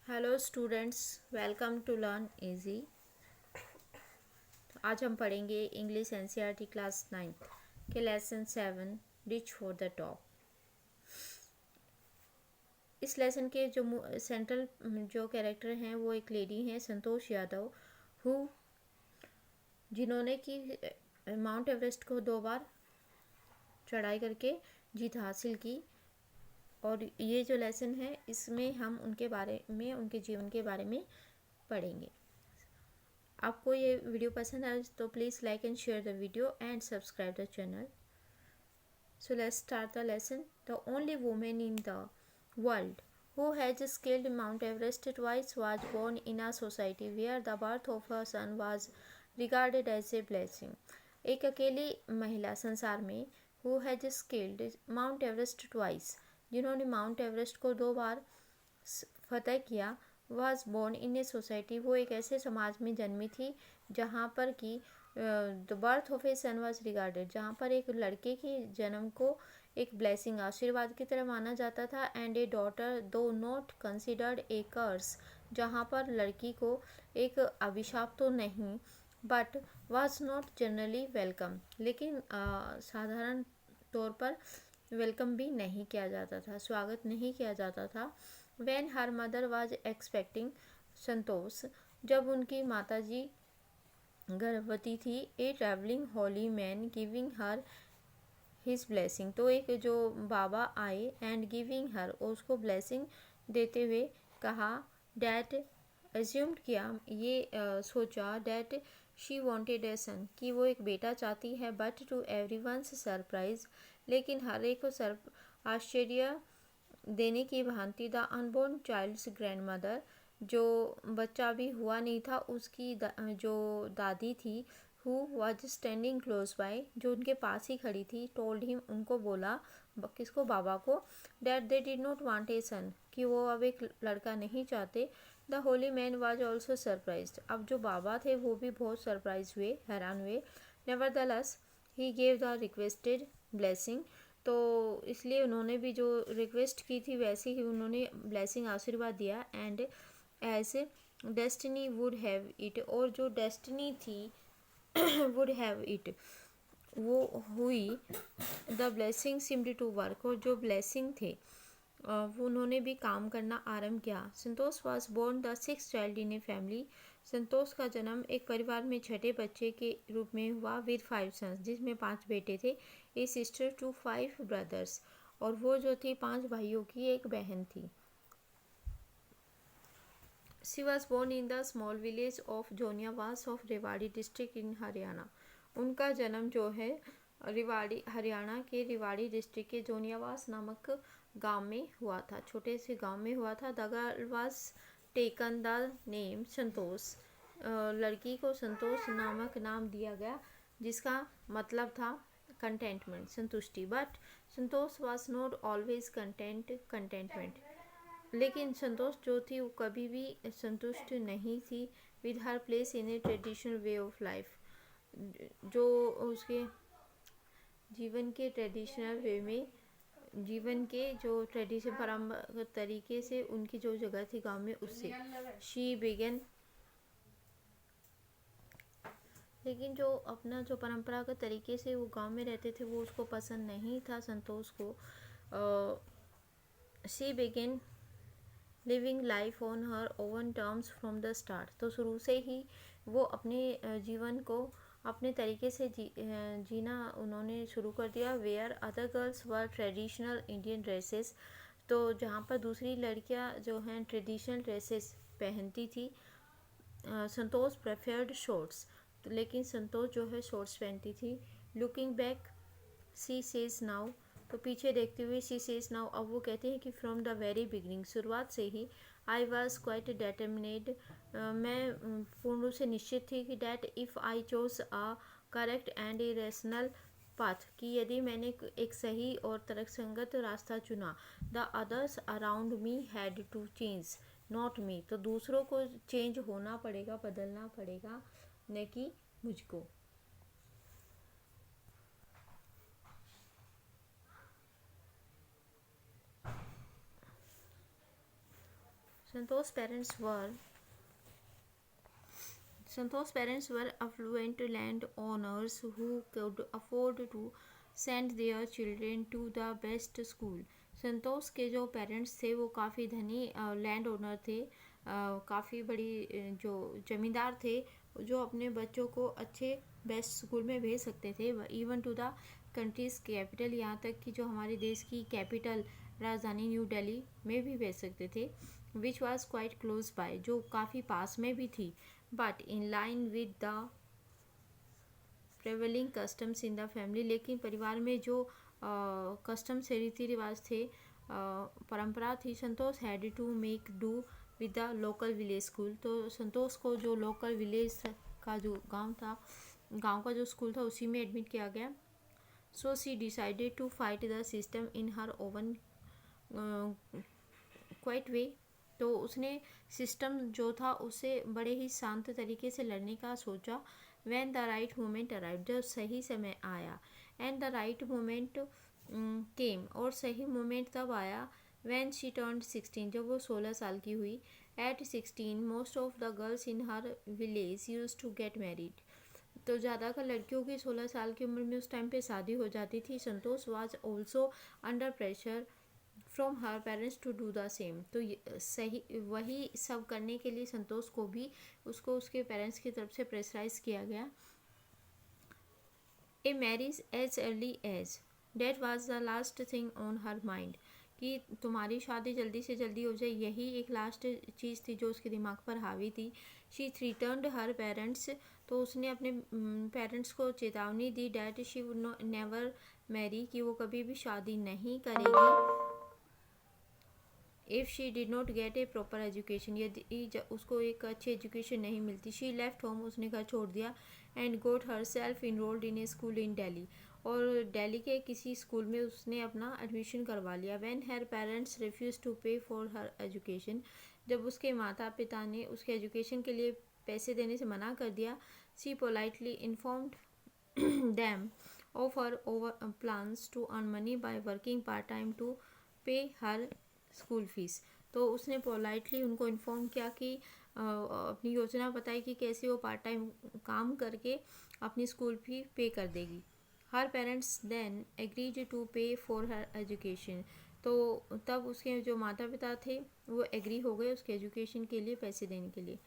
Hello students, welcome to learn easy. आज हम पढ़ेंगे इंग्लिश एनसीईआरटी क्लास 9 के lesson 7 reach for the top. इस लेसन के जो सेंट्रल जो कैरेक्टर हैं वो एक लेडी हैं, संतोष यादव, हु जिन्होंने कि माउंट एवरेस्ट को 2 बार चढ़ाई करके जीत हासिल की। और ये जो लेसन है इसमें हम उनके बारे में, उनके जीवन के बारे में पढ़ेंगे। आपको ये वीडियो पसंद आए तो please like and share the video and subscribe the channel. So let's start the lesson. The only woman in the world who has scaled Mount Everest twice was born in a society where the birth of her son was regarded as a blessing. एक अकेली महिला संसार में who has scaled Mount Everest twice, जिन्होंने Mount Everest को 2 बार फतह किया, was born in a society, वो एक ऐसे समाज में जन्मी थी जहाँ पर कि the birth of a son was regarded, जहाँ पर एक लड़के के जन्म को एक ब्लेसिंग, आशीर्वाद की तरह माना जाता था। एंड ए डॉटर दो नॉट कंसिडर्ड ए कर्स, जहाँ पर लड़की को एक अभिशाप तो नहीं but was not generally welcome, लेकिन साधारण तौर पर वेलकम भी नहीं किया जाता था, स्वागत नहीं किया जाता था। When her mother was expecting संतोष, जब उनकी माताजी गर्भवती थी, a travelling holy man giving her his blessing, तो एक जो बाबा आए एंड गिविंग हर, उसको ब्लेसिंग देते हुए कहा, डैट एज्यूम्ड किया, ये सोचा, that she wanted a son, कि वो एक बेटा चाहती है। But to everyone's surprise, लेकिन हर एक को आश्चर्य देने की भांति the unborn child's grandmother, जो बच्चा भी हुआ नहीं था, उसकी जो दादी थी, who was standing close by, जो उनके पास ही खड़ी थी, टोल्ड हिम, उनको बोला, किसको, बाबा को, that they did not want a son, कि वो अब एक लड़का नहीं चाहते। The holy man was also surprise, अब जो बाबा थे वो भी बहुत सरप्राइज हुए, हैरान हुए। Nevertheless he gave the requested blessing, तो इसलिए उन्होंने भी जो रिक्वेस्ट की थी वैसे ही उन्होंने ब्लेसिंग, आशीर्वाद दिया। And as destiny would have it, और जो डेस्टिनी थी वुड हैव इट, वो हुई। The blessing seemed to work, और जो ब्लेसिंग थे वो उन्होंने भी काम करना आरंभ किया। Santosh was born the 6th child in a family, Santosh का जन्म एक परिवार में छठे बच्चे के रूप में हुआ, विद 5 सन्स, जिसमें 5 बेटे थे, ए सिस्टर टू 5 ब्रदर्स, और वो जो थी 5 भाइयों की एक बहन थी। She was born in the small village of Joniyawas of Rewari district in Haryana, उनका जन्म जो है रेवाड़ी, हरियाणा के रेवाड़ी डिस्ट्रिक्ट के जोनियावास नामक गांव में हुआ था, छोटे से गांव में हुआ था। The girl was taken the name Santosh, लड़की को संतोष नामक नाम दिया गया, जिसका मतलब था कंटेंटमेंट, संतुष्टि। But Santosh was not always contentment, लेकिन संतोष जो थी वो कभी भी संतुष्ट नहीं थी with her place in A traditional way of life, जो उसके जीवन के ट्रेडिशनल वे में, जीवन के जो ट्रेडिशन परंपरागत तरीके से उनकी जो जगह थी गांव में, उससे शी बिगन, लेकिन जो अपना जो परंपरागत तरीके से वो गांव में रहते थे वो उसको पसंद नहीं था संतोष को। She began living life on her own terms from the start, तो शुरू से ही वो अपने जीवन को अपने तरीके से जीना उन्होंने शुरू कर दिया। Where other girls wore traditional Indian dresses, तो जहाँ पर दूसरी लड़कियाँ जो हैं ट्रेडिशनल ड्रेसेस पहनती थी, संतोष प्रेफर्ड शॉर्ट्स, लेकिन संतोष जो है शॉर्ट्स पहनती थी। Looking back she says now, तो पीछे देखते हुए सी सेज नाउ, अब वो कहते हैं कि फ्रॉम द वेरी बिगनिंग, शुरुआत से ही, आई वॉज क्वाइट डेटर्मिनेड, मैं पूर्ण रूप से निश्चित थी कि that if I chose a correct and a rational path, कि यदि मैंने एक सही और तर्कसंगत रास्ता चुना, the others around me had to change not me, तो दूसरों को चेंज होना पड़ेगा, बदलना पड़ेगा, न कि मुझको। Santosh's parents were Santosh's parents were affluent landowners who could afford to send their children to the best school. संतोष के जो पेरेंट्स थे वो काफ़ी धनी लैंड ओनर थे, काफ़ी बड़ी जो ज़मींदार थे, जो अपने बच्चों को अच्छे बेस्ट स्कूल में भेज सकते थे, even to the country's capital, यहाँ तक कि जो हमारे देश की कैपिटल राजधानी न्यू दिल्ली में भी भेज सकते थे, which was quite close by, जो काफ़ी पास में भी थी, but in line with the prevailing customs in the family, लेकिन परिवार में जो कस्टम्स रीति रिवाज थे, परंपरा थी, Santosh had to make do with the local village school, तो संतोष को जो लोकल विलेज का जो गांव था, गांव का जो स्कूल था उसी में एडमिट किया गया. So she decided to fight the system in her own quiet way, तो उसने सिस्टम जो था उससे बड़े ही शांत तरीके से लड़ने का सोचा. When the right moment arrive, जब सही समय आया. एंड द राइट मोमेंट केम, और सही मोमेंट तब आया व्हेन शी टर्न्ड 16, जब वो 16 साल की हुई. At 16 most of the girls in her village used to get married, तो ज़्यादातर लड़कियों की 16 साल की उम्र में उस टाइम पे शादी हो जाती थी. Santosh was also under pressure from her parents to do the same, तो सही वही सब करने के लिए संतोष को भी उसको उसके पेरेंट्स की तरफ से प्रेशराइज किया गया. A marriage as early age, that was the last thing on her mind, कि तुम्हारी शादी जल्दी से जल्दी हो जाए, यही एक लास्ट चीज़ थी जो उसके दिमाग पर हावी थी. शी थ्रीटन्ड हर पेरेंट्स, तो उसने अपने पेरेंट्स को चेतावनी दी. That she would never marry, कि वो कभी भी शादी नहीं करेगी. If she did not get a proper education, यदि उसको एक अच्छी एजुकेशन नहीं मिलती. शी लेफ्ट होम, उसने घर छोड़ दिया. And got herself enrolled in a school in Delhi, और दिल्ली के किसी स्कूल में उसने अपना एडमिशन करवा लिया. When her parents refuse to pay for her education, जब उसके माता पिता ने उसके एजुकेशन के लिए पैसे देने से मना कर दिया. She politely informed them of her own plans to earn money by working part time to pay her school fees, तो उसने पोलाइटली उनको इन्फॉर्म किया कि अपनी योजना बताई कि कैसे वो पार्ट टाइम काम करके अपनी स्कूल फी पे कर देगी. हर parents then agreed to pay for her education, तो तब उसके जो माता पिता थे वो एग्री हो गए उसके एजुकेशन के लिए पैसे देने के लिए.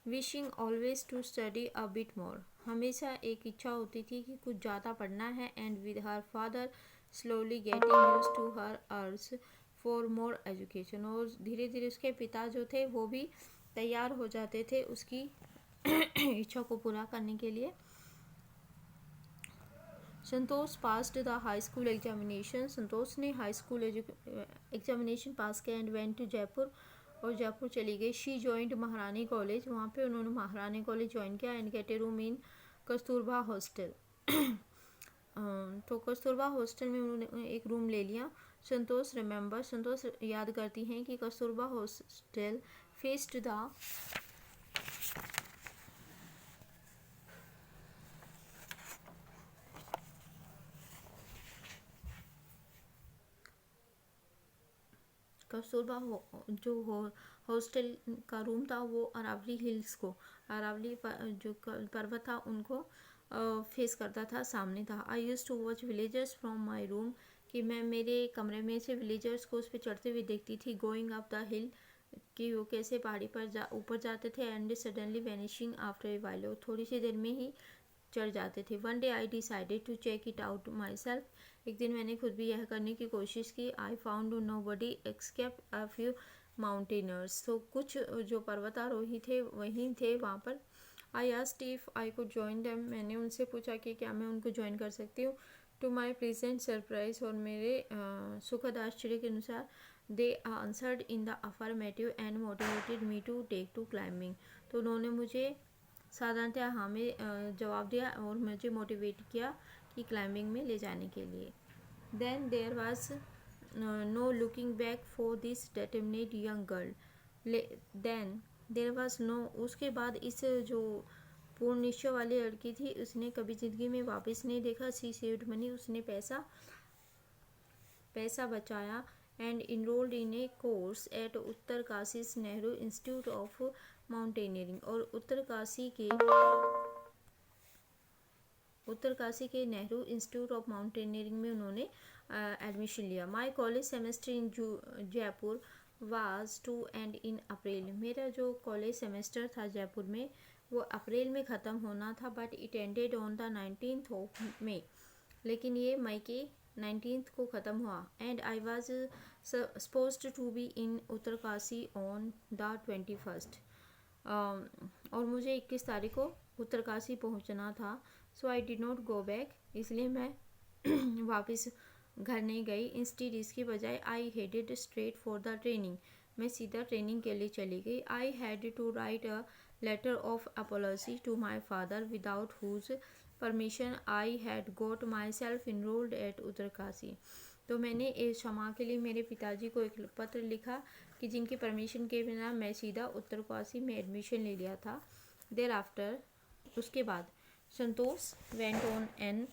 Wishing always to study a bit more, हमेशा एक इच्छा होती थी कि कुछ ज़्यादा पढ़ना है. And with her father slowly getting used to her urge for more education, और धीरे धीरे उसके पिता जो थे वो भी तैयार हो जाते थे उसकी इच्छा को पूरा करने के लिए. Santosh passed the high school examination, Santosh ने हाई स्कूल एग्जामिनेशन पास किया. एंड वेंट टू जयपुर, और जयपुर चली गई. शी जॉइंड महारानी कॉलेज, वहाँ पे उन्होंने महारानी कॉलेज ज्वाइन किया. And gate A room in Kasturba hostel, तो कस्तूरबा हॉस्टल में उन्होंने एक रूम ले लिया. संतोष रिमेंबर, संतोष याद करती हैं कि Kasturba hostel faced the Kasturba जो हॉस्टल का रूम था वो अरावली हिल्स को, अरावली जो पर्वत था उनको फेस करता था, सामने था. I used to watch villagers from my room, कि मैं मेरे कमरे में से विलेजर्स को उस पर चढ़ते हुए देखती थी. गोइंग अप द हिल, कि वो कैसे पहाड़ी पर ऊपर जाते थे. And suddenly vanishing after a while, थोड़ी सी देर में ही चढ़ जाते थे. One day I decided to check it out myself, एक दिन मैंने खुद भी यह करने की कोशिश की. I found nobody except a few mountaineers, तो कुछ जो पर्वतारोही थे वहीं थे वहाँ पर. I asked if I could join them, मैंने उनसे पूछा कि क्या मैं उनको ज्वाइन कर सकती हूँ. टू माई प्लीजेंट सरप्राइज, और मेरे सुखद आश्चर्य के अनुसार they answered in the affirmative and motivated me to take to climbing, तो उन्होंने मुझे साधारणतः हाँ में जवाब दिया और मुझे मोटिवेट किया कि क्लाइंबिंग में ले जाने के लिए. Then there was no looking back for this determined young girl. Then there was no, उसके बाद इस जो पूर्ण निश्चय वाली लड़की थी उसने कभी ज़िंदगी में वापस नहीं देखा. सी सेव्ड मनी, उसने पैसा बचाया. and enrolled in a course at Uttarkashi Nehru institute of mountaineering. और उत्तरकाशी के नेहरू इंस्टीट्यूट ऑफ माउंटेनियरिंग में उन्होंने एडमिशन लिया। My college semester in Jaipur was to end in April. मेरा जो कॉलेज सेमेस्टर था जयपुर में वो अप्रैल में ख़त्म होना था, but it ended on the 19th of May. लेकिन ये मई के 19th को ख़त्म हुआ। And I was supposed to be in Uttarkashi on the 21st। और मुझे 21 तारीख को उत्तरकाशी पहुंचना था। So I did not go back, इसलिए मैं वापस घर नहीं गई। इंस्टीड इसकी बजाय I headed straight for the training. मैं सीधा ट्रेनिंग के लिए चली गई। I had to right a letter of apology to my father without whose permission I had got myself enrolled at Uttarkashi. तो मैंने इस क्षमा के लिए मेरे पिताजी को एक पत्र लिखा कि जिनकी परमिशन के बिना मैं सीधा उत्तरकाशी में एडमिशन ले लिया था। देर आफ्टर, उसके बाद Santosh went on an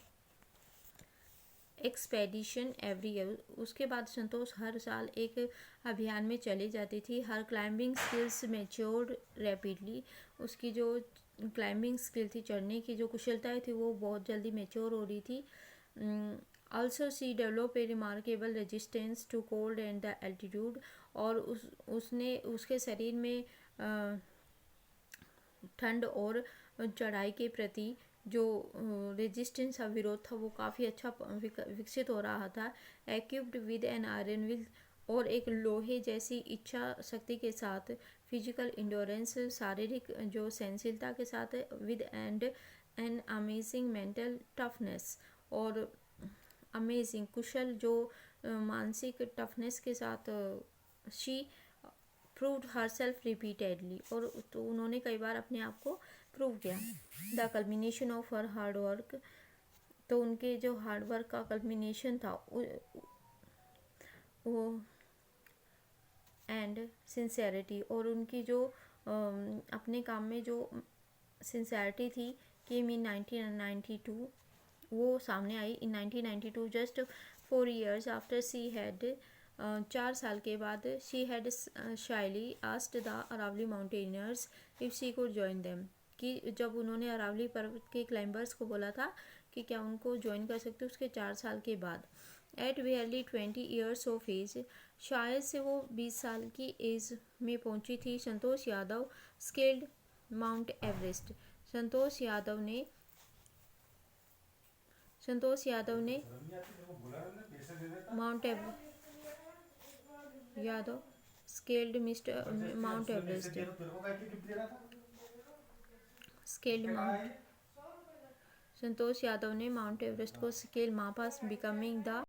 expedition every year. उसके बाद संतोष हर साल एक अभियान में चली जाती थी। हर क्लाइंबिंग स्किल्स मैच्योर्ड रैपिडली। उसकी जो क्लाइंबिंग स्किल थी, चढ़ने की जो कुशलता थी, वो बहुत जल्दी मैच्योर हो रही थी। Also she developed a remarkable resistance to cold and the altitude. और उसने उसके शरीर में ठंड और चढ़ाई के प्रति जो रेजिस्टेंस का विरोध था वो काफ़ी अच्छा विकसित हो रहा था। Equipped with an iron will, और एक लोहे जैसी इच्छा शक्ति के साथ। फिजिकल इंडोरेंस, शारीरिक जो सहनशीलता के साथ। With and an amazing mental toughness, और अमेजिंग कुशल जो मानसिक टफनेस के साथ। She proved her self repeatedly, और तो उन्होंने कई बार अपने आप को प्रूव किया। The culmination of her hard work, तो उनके जो हार्ड वर्क का कल्मिनेशन था वो एंड सिंसेरिटी, और उनकी जो अपने काम में जो सिंसेरिटी थी केम इन 1992, वो सामने आई in 1992। Just 4 years after she had, 4 साल के बाद, she had shyly asked the Aravali mountaineers if she could join them. कि जब उन्होंने अरावली पर्वत के क्लाइंबर्स को बोला था कि क्या उनको ज्वाइन कर सकते, उसके 4 साल के बाद। एट वेयरली 20 years ऑफ एज, शायद से वो 20 साल की एज में पहुंची थी। Santosh Yadav scaled Mount Everest. Santosh Yadav ने Mount Yadav scaled Mount Everest. Santosh Yadav ने माउंट एवरेस्ट को स्केल मापा, बिकमिंग द